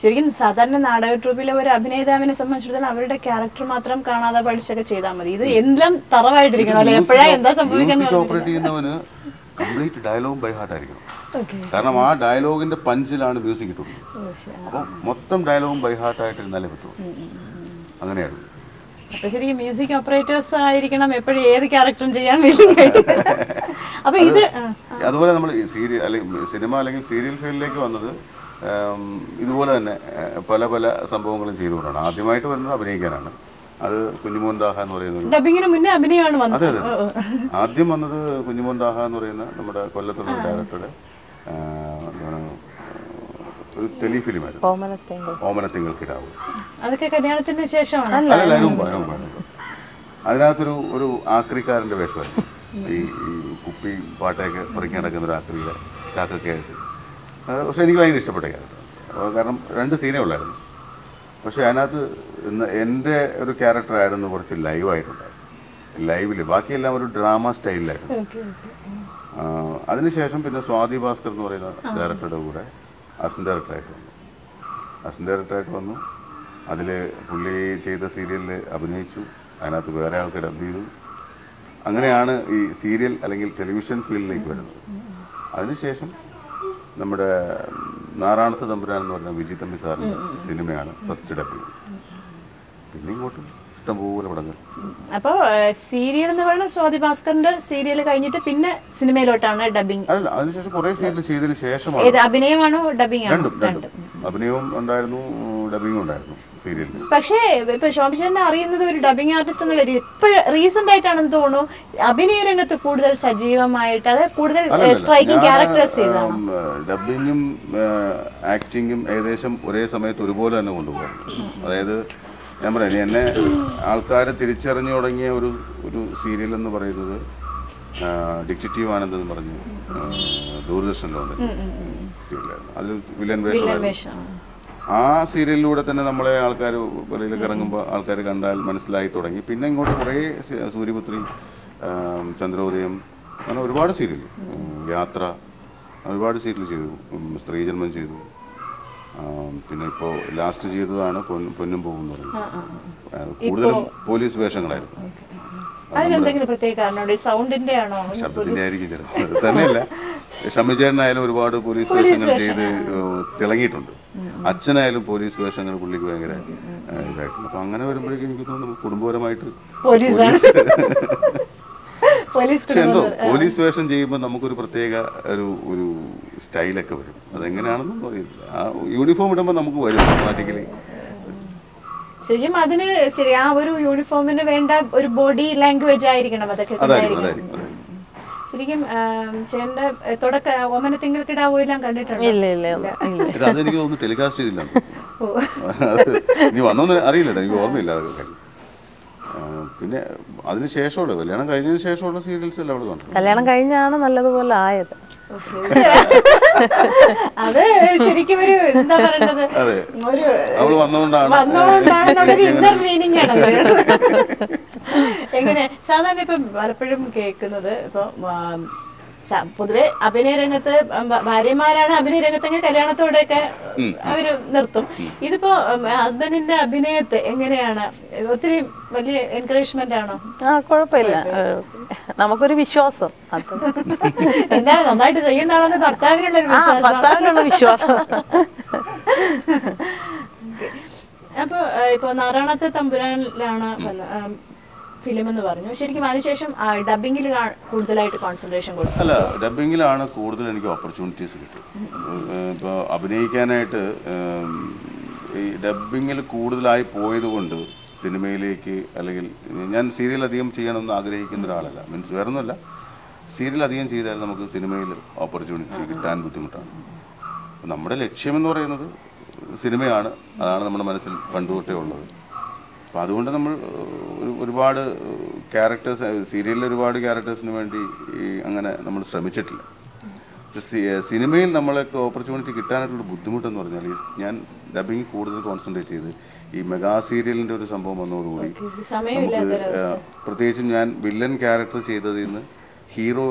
ശരിക്കും സാധാരണ നാടക ട്രൂപ്പിലെ ഒരു അഭിനേതാവിനെ സംബന്ധിച്ചിടത്തോളം അവരുടെ ക്യാരക്ടർ മാത്രം കാണാതെ പഠിച്ചൊക്കെ ചെയ്താൽ മതി. ഇത് എല്ലാം തറവായിട്ടിരിക്കണം അല്ലെ, എപ്പോഴാ എന്താ സംഭവിക്കുന്നത്. കംപ്ലീറ്റ് ഡയലോഗ് ബൈ ഹാർട്ട് ആയിരിക്കണം. കാരണം ആ ഡയലോഗിന്റെ പഞ്ചിലാണ് മ്യൂസിക് കിട്ടുന്നത്. അപ്പം മൊത്തം ഡയലോഗും ബൈ ഹാർട്ട് ആയിട്ട് ഇരുന്നാലേ പറ്റുള്ളൂ. അങ്ങനെയാണ്. അപ്പൊ ശരിക്കും മ്യൂസിക് ഓപ്പറേറ്റേഴ്സ് ആയിരിക്കണം എപ്പോഴും ഏത് ക്യാരക്ടറും ചെയ്യാൻ വേണ്ടി. അപ്പൊ ഇത് അതുപോലെ നമ്മൾ സീരിയൽ അല്ലെങ്കിൽ സിനിമ അല്ലെങ്കിൽ സീരിയൽ ഫീൽഡിലേക്ക് വന്നത് ഇതുപോലെ തന്നെ പല പല സംഭവങ്ങളും ചെയ്തുകൊണ്ടാണ്. ആദ്യമായിട്ട് വരുന്നത് അഭിനയിക്കാനാണ്. അത് കുഞ്ഞുമോൻ ദാഹ എന്ന് പറയുന്നത്. ഡബിങ്ങിന് മുന്നേ അഭിനയമാണ് വന്നത്. അതെ അതെ, ആദ്യം വന്നത് കുഞ്ഞുമോൻ ദാഹ എന്ന് പറയുന്ന നമ്മുടെ കൊല്ലത്തുള്ള ഡയറക്ടറുടെ ഒരു ടെലിഫിലിമായിരുന്നു, ഓമനത്തിങ്കൾ കിടാവ്. അതൊക്കെ കല്യാണത്തിന് ശേഷമാണ്. അതിനകത്തൊരു ഒരു ആക്രിക്കാരൻ്റെ വേഷമായിരുന്നു. ഈ കുപ്പി പാട്ടയൊക്കെ പറിക്കാൻ നടക്കുന്ന ഒരു ആക്രിയുടെ ചാക്കൊക്കെ ആയിട്ട്. പക്ഷെ എനിക്ക് ഭയങ്കര ഇഷ്ടപ്പെട്ട ക്യാരക്ടർ. കാരണം 2 സീനേ ഉള്ളായിരുന്നു. പക്ഷെ അതിനകത്ത് എൻ്റെ ഒരു ക്യാരക്ടറായിരുന്നു കുറച്ച് ലൈവായിട്ടുണ്ടായിരുന്നു. ലൈവിൽ ബാക്കിയെല്ലാം ഒരു ഡ്രാമ സ്റ്റൈലിലായിരുന്നു. അതിനുശേഷം പിന്നെ സ്വാതി ഭാസ്കർ എന്ന് പറയുന്ന ഡയറക്ടറുടെ കൂടെ അസിസ്റ്റന്റ് ഡയറക്ടറായിട്ട് വന്നു. അതിൽ പുള്ളി ചെയ്ത സീരിയലിൽ അഭിനയിച്ചു. അതിനകത്ത് വേറെ ആൾക്ക് ഡബ് ചെയ്തു. അങ്ങനെയാണ് ഈ സീരിയൽ അല്ലെങ്കിൽ ടെലിവിഷൻ ഫീൽഡിലേക്ക് വരുന്നത്. അതിനുശേഷം നമ്മുടെ നാറാണത്ത് തമ്പുരാൻ എന്ന് പറഞ്ഞ വിജി തമ്പി സാറിൻ്റെ സിനിമയാണ് ഫസ്റ്റ് ഡബ് ചെയ്തത്. പിന്നെ ഇങ്ങോട്ടും ഇഷ്ടംപോലെ പടങ്ങൾ. അപ്പോൾ സീരിയൽ എന്ന് പറയുന്നത് സ്വാതി ഭാസ്കറിന്റെ സീരിയൽ കഴിഞ്ഞിട്ട് പിന്നെ സിനിമയിലോട്ടാണ് ഡബിങ്? അല്ല, അതിനുശേഷം കുറെ സീരിയൽ ചെയ്തതിന് ശേഷമാണ്. അഭിനയമാണോ ഡബിങ് ആണോ? അഭിനയവും ഉണ്ടായിരുന്നു, ഡബിങ്ങും ഉണ്ടായിരുന്നു സീരിയലിൽ. പക്ഷേ ഇപ്പൊ ശോഭിച്ചേട്ടനെ അറിയുന്നത് ഒരു ഡബിങ് ആർട്ടിസ്റ്റ് എന്നുള്ള രീതി ഇപ്പോഴും റീസെന്റ് ആയിട്ടാണെന്ന് തോന്നുന്നു. അഭിനയ രംഗത്ത് കൂടുതൽ സജീവമായിട്ട് അത് കൂടുതൽ സ്ട്രൈക്കിംഗ് ക്യാരക്ടേഴ്സ് ചെയ്താണ്. ഡബിങ്ങും ആക്ടിങ്ങും ഏകദേശം ഒരേ സമയത്ത് ഒരുപോലെ തന്നെ കൊണ്ടുപോകും. അതായത് ഞാൻ പറയാം, എന്നെ ആൾക്കാരെ തിരിച്ചറിഞ്ഞു തുടങ്ങിയ ഒരു സീരിയൽ എന്ന് പറയുന്നത് ഡിറ്റക്റ്റീവ് ആനന്ദ് എന്ന് പറഞ്ഞു ദൂരദർശനിലുണ്ട് സീരിയലായിരുന്നു. അതിൽ വില്ലൻ വേഷം. ആ സീരിയലിലൂടെ തന്നെ നമ്മളെ ആൾക്കാർ വെളിയിലേക്ക് ഇറങ്ങുമ്പോൾ ആൾക്കാർ കണ്ടാൽ മനസ്സിലായി തുടങ്ങി. പിന്നെ ഇങ്ങോട്ട് കുറേ സൂര്യപുത്രി, ചന്ദ്രോദയം, അങ്ങനെ ഒരുപാട് സീരിയൽ, യാത്ര, ഒരുപാട് സീരിയൽ ചെയ്തു. സ്ത്രീജന്മം ചെയ്തു. പിന്നെ ഇപ്പോൾ ലാസ്റ്റ് ചെയ്തതാണ് പൊന്നും പോകും എന്ന് പറയുന്നത്. കൂടുതലും പോലീസ് വേഷങ്ങളായിരുന്നു. ശബ്ദത്തിന്റെ ആയിരിക്കും ചിലപ്പോൾ. തന്നെയല്ല, ഷമ്മിച്ചേട്ടനായാലും ഒരുപാട് പോലീസ് വേഷങ്ങൾ ചെയ്ത് തിളങ്ങിയിട്ടുണ്ട്. അച്ഛനായാലും പോലീസ് വേഷങ്ങൾ പുള്ളിക്ക് ഭയങ്കര ഇതായിട്ടുണ്ട്. അപ്പൊ അങ്ങനെ വരുമ്പോഴേക്കും എനിക്ക് തോന്നുന്നു കുടുംബപരമായിട്ട് പക്ഷെ എന്തോ പോലീസ് വേഷം ചെയ്യുമ്പോൾ നമുക്കൊരു പ്രത്യേക ഒരു സ്റ്റൈലൊക്കെ വരും. അതെങ്ങനെയാണെന്നൊന്നും അറിയില്ല. ആ യൂണിഫോം ഇടുമ്പോൾ നമുക്ക് വരും ഓട്ടോമാറ്റിക്കലി. ശരിക്കും അതിന് ശരി ആ ഒരു യൂണിഫോമിന് വേണ്ട ഒരു ബോഡി ലാംഗ്വേജ് ആയിരിക്കണം. അതൊക്കെ ശരിക്കും ചേട്ടന്റെ തുടക്ക ഓമനത്തിങ്കൾ കിടാവോ എല്ലാം കണ്ടിട്ടുണ്ട്? അതെനിക്ക് തോന്നുന്നു ടെലികാസ്റ്റ് ചെയ്തില്ല. നീ വന്നോന്ന് അറിയില്ല, എനിക്ക് ഓർമ്മയില്ല അതൊക്കെ. പിന്നെ അതിന് ശേഷമുള്ള കല്യാണം കഴിഞ്ഞതിന് ശേഷമുള്ള സീരിയൽസ് എല്ലാം അവള് കണ്ടു. കല്യാണം കഴിഞ്ഞാണ് നല്ലതുപോലെ ആയത്. അത് ശരിക്കും ഒരു എന്താ പറയണ്ടത്, ഒരു അവള് വന്നുകൊണ്ടാണ് ഇന്നർ മീനിങ് ആണ്. എങ്ങനെ സാധാരണ ഇപ്പൊ പലപ്പോഴും കേൾക്കുന്നത്, ഇപ്പൊ പൊതുവെ അഭിനയ രംഗത്ത് ഭാര്യമാരാണ് അഭിനയ രംഗത്തെങ്കിൽ കല്യാണത്തോടെയൊക്കെ അവര് നിർത്തും. ഇതിപ്പോ ഹസ്ബൻഡിന്റെ അഭിനയത്തെ എങ്ങനെയാണ്? ഒത്തിരി വലിയ എൻകറേജ്മെന്റ് ആണോ? കുഴപ്പമില്ല, നമുക്കൊരു വിശ്വാസം. എന്താണ് നന്നായിട്ട് ചെയ്യുന്നതാണെന്ന് ഭർത്താവിനുള്ള വിശ്വാസം. അപ്പൊ ഇപ്പൊ നാറാണത്തെ തമ്പുരാനിലാണ് ഫിലിം എന്ന് പറഞ്ഞു. ശരിക്കും അതിനുശേഷം ഡബിങ്ങിൽ കൂടുതലായിട്ട് കോൺസെൻട്രേഷൻ കൊടുക്കും? അല്ല, ഡബിങ്ങിലാണ് കൂടുതൽ എനിക്ക് ഓപ്പർച്യൂണിറ്റീസ് കിട്ടും. ഇപ്പോൾ അഭിനയിക്കാനായിട്ട് ഈ ഡബിങ്ങിൽ കൂടുതലായി പോയത് കൊണ്ട് സിനിമയിലേക്ക്, അല്ലെങ്കിൽ ഞാൻ സീരിയൽ അധികം ചെയ്യണമെന്ന് ആഗ്രഹിക്കുന്ന ഒരാളല്ല. മീൻസ് വേറൊന്നുമല്ല, സീരിയൽ അധികം ചെയ്താൽ നമുക്ക് സിനിമയിൽ ഓപ്പർച്യൂണിറ്റി കിട്ടാൻ ബുദ്ധിമുട്ടാണ്. നമ്മുടെ ലക്ഷ്യമെന്ന് പറയുന്നത് സിനിമയാണ്. അതാണ് നമ്മുടെ മനസ്സിൽ പണ്ടുതൊട്ടേ ഉള്ളത്. അപ്പോൾ അതുകൊണ്ട് നമ്മൾ ഒരുപാട് ക്യാരക്ടേഴ്സ്, സീരിയലിൽ ഒരുപാട് ക്യാരക്ടേഴ്സിന് വേണ്ടി അങ്ങനെ നമ്മൾ ശ്രമിച്ചിട്ടില്ല. പക്ഷേ സിനിമയിൽ നമ്മളൊക്കെ ഓപ്പർച്യൂണിറ്റി കിട്ടാനായിട്ടുള്ള ബുദ്ധിമുട്ടെന്ന് പറഞ്ഞാൽ ഞാൻ ഡബിങ് കൂടുതൽ കോൺസെൻട്രേറ്റ് ചെയ്ത് ഈ മെഗാ സീരിയലിൻ്റെ ഒരു സംഭവം വന്നതോടുകൂടി നമുക്ക്, പ്രത്യേകിച്ചും ഞാൻ വില്ലൻ ക്യാരക്ടർ ചെയ്തതിൽ നിന്ന് ഹീറോ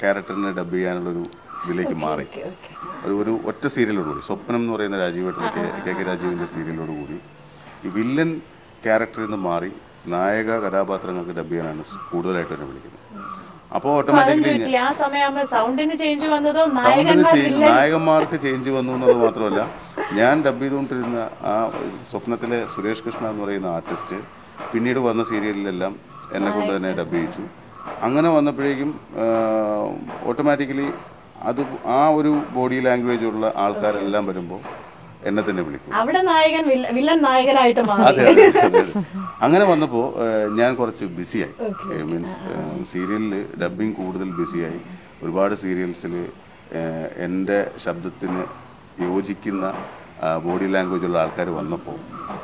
ക്യാരക്ടറിനെ ഡബ് ചെയ്യാനുള്ളൊരു ഇതിലേക്ക് മാറി. ഒരു ഒറ്റ സീരിയലോടുകൂടി, സ്വപ്നം എന്ന് പറയുന്ന രാജീവേട്ടൻ്റെ കെ രാജീവിൻ്റെ സീരിയലോടുകൂടി ഈ വില്ലൻ ക്യാരക്ടറിൽ നിന്ന് മാറി നായക കഥാപാത്രങ്ങൾക്ക് ഡബ് ചെയ്യാനാണ് കൂടുതലായിട്ട് എന്നെ വിളിക്കുന്നത്. അപ്പോൾ ഓട്ടോമാറ്റിക്കലി നായകന്മാർക്ക് ചേഞ്ച് വന്നു എന്നത് മാത്രമല്ല, ഞാൻ ഡബ് ചെയ്തുകൊണ്ടിരുന്ന ആ സ്വപ്നത്തിലെ സുരേഷ് കൃഷ്ണ എന്ന് പറയുന്ന ആർട്ടിസ്റ്റ് പിന്നീട് വന്ന സീരിയലിലെല്ലാം എന്നെ കൊണ്ട് തന്നെ ഡബ് ചെയ്യിച്ചു. അങ്ങനെ വന്നപ്പോഴേക്കും ഓട്ടോമാറ്റിക്കലി അത് ആ ഒരു ബോഡി ലാംഗ്വേജ് ഉള്ള ആൾക്കാരെല്ലാം വരുമ്പോൾ എന്നെ തന്നെ വിളിക്കും. അതെ അതെ അതെ. അങ്ങനെ വന്നപ്പോൾ ഞാൻ കുറച്ച് ബിസിയായി. മീൻസ് സീരിയലിൽ ഡബ്ബിങ് കൂടുതൽ ബിസിയായി. ഒരുപാട് സീരിയൽസിൽ എൻ്റെ ശബ്ദത്തിന് യോജിക്കുന്ന ബോഡി ലാംഗ്വേജ് ഉള്ള ആൾക്കാർ വന്നപ്പോൾ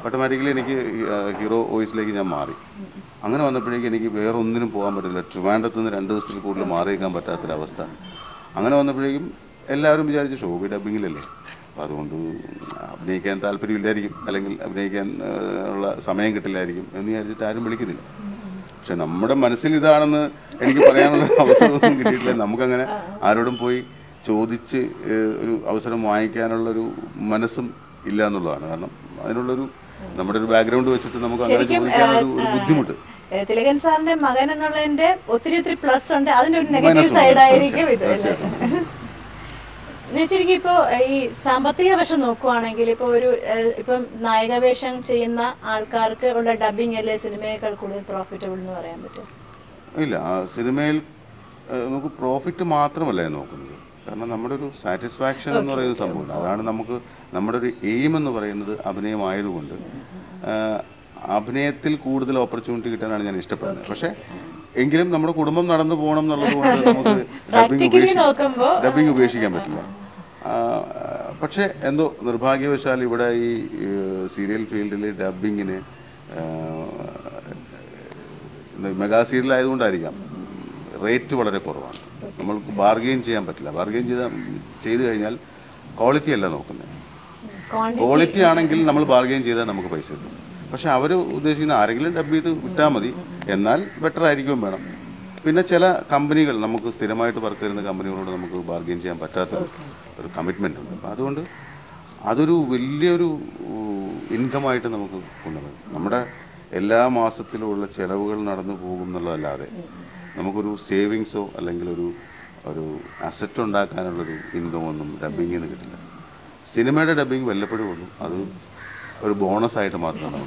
ഓട്ടോമാറ്റിക്കലി എനിക്ക് ഹീറോ വോയിസിലേക്ക് ഞാൻ മാറി. അങ്ങനെ വന്നപ്പോഴേക്കും എനിക്ക് വേറെ ഒന്നിനും പോകാൻ പറ്റില്ല. ട്രിവാൻഡ്രത്ത് നിന്ന് 2 ദിവസത്തിൽ കൂടുതൽ മാറി നിൽക്കാൻ പറ്റാത്തൊരവസ്ഥ. അങ്ങനെ വന്നപ്പോഴേക്കും എല്ലാവരും വിചാരിച്ചു ഷോബി ഡബ്ബിങ്ങിലല്ലേ, അപ്പോൾ അതുകൊണ്ട് അഭിനയിക്കാൻ താല്പര്യമില്ലായിരിക്കും, അല്ലെങ്കിൽ അഭിനയിക്കാൻ ഉള്ള സമയം കിട്ടില്ലായിരിക്കും എന്ന് വിചാരിച്ചിട്ട് ആരും വിളിക്കുന്നില്ല. പക്ഷെ നമ്മുടെ മനസ്സിൽ ഇതാണെന്ന് എനിക്ക് പറയാനുള്ള അവസരമൊന്നും കിട്ടിയിട്ടില്ല. നമുക്കങ്ങനെ ആരോടും പോയി ചോദിച്ച് ഒരു അവസരം വാങ്ങിക്കാനുള്ളൊരു മനസ്സും ഇല്ല എന്നുള്ളതാണ്. കാരണം അതിനുള്ളൊരു നമ്മുടെ ഒരു ബാക്ക്ഗ്രൗണ്ട് വെച്ചിട്ട് നമുക്ക് അങ്ങനെ ചോദിക്കാനൊരു ബുദ്ധിമുട്ട്. തിലകൻ സാറിന്റെ മകൻ എന്നുള്ളതിന്റെ ഒത്തിരി പ്ലസ് ഉണ്ട്, അതിന്റെ ഒരു നെഗറ്റീവ് സൈഡ് ആയിരിക്കും ഇത്. എന്നുവെച്ചിരിക്കും ഇപ്പോൾ ഈ സാമ്പത്തിക വശം നോക്കുവാണെങ്കിൽ ഇപ്പോൾ ഇപ്പം നായകവേഷം ചെയ്യുന്ന ആൾക്കാർക്ക് ഉള്ള ഡബിങ് അല്ലേ സിനിമയേക്കാൾ കൂടുതൽ പ്രോഫിറ്റബിൾ എന്ന് പറയാൻ പറ്റും? ഇല്ല, സിനിമയിൽ നമുക്ക് പ്രോഫിറ്റ് മാത്രമല്ല നോക്കുന്നത്. കാരണം നമ്മുടെ ഒരു സാറ്റിസ്ഫാക്ഷൻ എന്ന് പറയുന്ന സംഭവം, അതാണ് നമുക്ക് നമ്മുടെ ഒരു എയിം എന്ന് പറയുന്നത് അഭിനയമായതുകൊണ്ട് അഭിനയത്തിൽ കൂടുതൽ ഓപ്പർച്യൂണിറ്റി കിട്ടാനാണ് ഞാൻ ഇഷ്ടപ്പെടുന്നത്. പക്ഷേ എങ്കിലും നമ്മുടെ കുടുംബം നടന്നു പോകണം എന്നുള്ളത് കൊണ്ട് നമുക്ക് ഡബിങ് ഉപേക്ഷിക്കാൻ പറ്റില്ല. പക്ഷേ എന്തോ നിർഭാഗ്യവശാൽ ഇവിടെ ഈ സീരിയൽ ഫീൽഡിൽ ഡബിങ്ങിന് മെഗാ സീരിയൽ ആയതുകൊണ്ടായിരിക്കാം റേറ്റ് വളരെ കുറവാണ്. നമ്മൾക്ക് ബാർഗെയിൻ ചെയ്യാൻ പറ്റില്ല. ബാർഗെയിൻ ചെയ്ത് കഴിഞ്ഞാൽ ക്വാളിറ്റി അല്ല നോക്കുന്നത്. ക്വാളിറ്റി ആണെങ്കിൽ നമ്മൾ ബാർഗെയിൻ ചെയ്താൽ നമുക്ക് പൈസ കിട്ടും. പക്ഷെ അവർ ഉദ്ദേശിക്കുന്ന ആരെങ്കിലും ഡബ് ചെയ്ത് വിട്ടാൽ മതി, എന്നാൽ ബെറ്റർ ആയിരിക്കും വേണം. പിന്നെ ചില കമ്പനികൾ, നമുക്ക് സ്ഥിരമായിട്ട് വർക്ക് ചെയ്യുന്ന കമ്പനികളോട് നമുക്ക് ബാർഗെയിൻ ചെയ്യാൻ പറ്റാത്ത ഒരു കമ്മിറ്റ്മെൻ്റ് ഉണ്ട്. അപ്പോൾ അതുകൊണ്ട് അതൊരു വലിയൊരു ഇൻകമായിട്ട് നമുക്ക് കൊണ്ടുവരും. നമ്മുടെ എല്ലാ മാസത്തിലുള്ള ചിലവുകൾ നടന്നു പോകും എന്നുള്ളതല്ലാതെ നമുക്കൊരു സേവിങ്സോ അല്ലെങ്കിൽ ഒരു അസറ്റ് ഉണ്ടാക്കാനുള്ളൊരു ഇൻകം ഒന്നും ഡബ്ബിങ്ങിൽ നിന്ന് കിട്ടില്ല. സിനിമയുടെ ഡബ്ബിങ് വല്ലപ്പോഴും ഉള്ളൂ, അത് ഒരു ബോണസായിട്ട് മാത്രമാണ്.